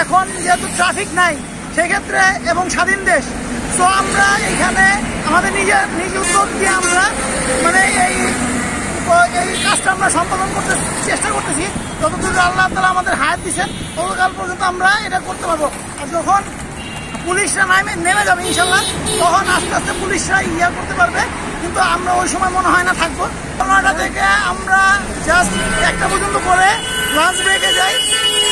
এখন যেহেতু ট্রাফিক নাই সেক্ষেত্রে এবং স্বাধীন দেশ, তো আমরা এখানে আমাদের নিজ উদ্যোগ দিয়ে আমরা মানে এই কাজটা আমরা সম্পাদন করতে চেষ্টা করতেছি। যতদূর আল্লাহ তাআলা আমাদের হায়াত দিচ্ছেন ততকাল পর্যন্ত আমরা এটা করতে পারবো। আর যখন পুলিশরা নেমে যাবে ইনশাল্লাহ, তখন আস্তে আস্তে পুলিশরা করতে পারবে, কিন্তু আমরা ওই সময় মনে হয় না থাকবো। 9টা থেকে আমরা জাস্ট 1টা পর্যন্ত পরে লাঞ্চ ব্রেকে যাই,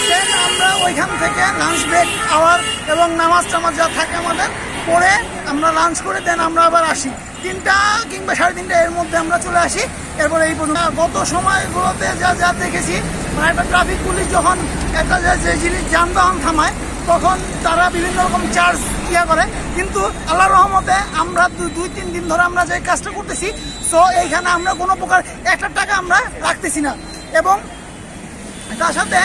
দেন আমরা ওইখান থেকে লাঞ্চ ব্রেক আওয়ার এবং নামাজ টামাজ যা থাকে আমাদের পরে আমরা লাঞ্চ করে দেন আমরা আবার আসি 3টা কিংবা 3:30 এর মধ্যে আমরা চলে আসি। এরপরে এই পর্যন্ত গত সময়গুলোতে যা দেখেছি, মানে একটা ট্রাফিক পুলিশ যখন একটা যে জিনিস যানবাহন থামায় তখন তারা বিভিন্ন রকম চার্জ করে, কিন্তু আল্লাহর রহমতে আমরা 2-3 দিন ধরে আমরা যে কাজটা করতেছি, সো এইখানে আমরা কোনো প্রকার 1 টাকা আমরা রাখতেছি না। এবং তার সাথে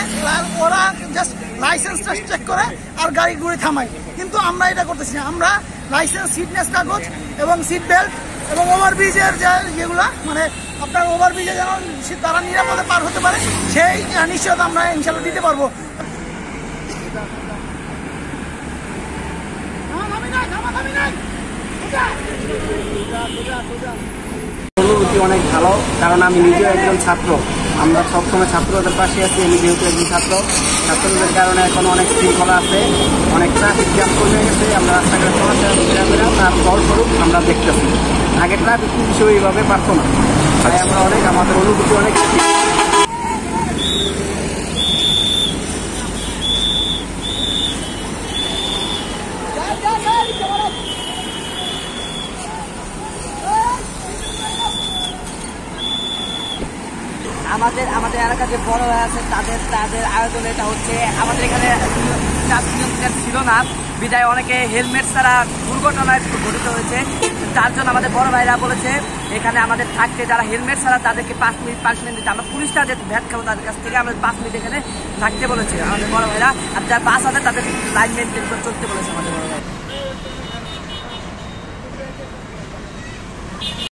ওরা জাস্ট লাইসেন্সটা চেক করে আর গাড়ি থামায়, কিন্তু আমরা এটা করতেছি না। আমরা লাইসেন্স, ফিটনেস কাগজ এবং সিট বেল্ট এবং ওভারব্রিজের যেগুলা মানে আপনার ওভারব্রিজে যেন তারা নিরাপদে পার হতে পারে সেই নিশ্চয়তা আমরা ইনশাল্লাহ দিতে পারবো। অনুভূতি অনেক ভালো, কারণ আমি নিজেও একজন ছাত্র। আমরা সবসময় ছাত্রদের পাশে আছি। আমি যেহেতু একজন ছাত্রদের কারণে এখন অনেক শৃঙ্খলা আছে, অনেক ট্রাফিক জ্যাম কমে গেছে। আমরা রাস্তাঘাটে চলাফেরা তার ফলস্বরূপ আমরা দেখতেছি। আগে ট্রাফিক পুলিশ এইভাবে পারতো না, তাই আমরা আমাদের অনুভূতি অনেক। আমাদের এলাকার যে বড় ভাই আছে তাদের আয়োজনে এটা হচ্ছে। আমাদের এখানে ছিল না বিদায় অনেকে হেলমেট ছাড়া দুর্ঘটনায় ঘটিত হয়েছে। তার জন্য আমাদের বড় ভাইরা বলেছে এখানে আমাদের থাকতে, যারা হেলমেট ছাড়া তাদেরকে 5 মিনিট পানিশমেন্ট দিতে। আমরা পুলিশটা যে ভ্যাট খাবো তাদের কাছ থেকে আমরা 5 মিনিট এখানে থাকতে বলেছে আমাদের বড় ভাইরা। আর যারা বাস আছে তাদের লাইন মেনটেন করে চলতে বলেছে আমাদের বড় ভাই।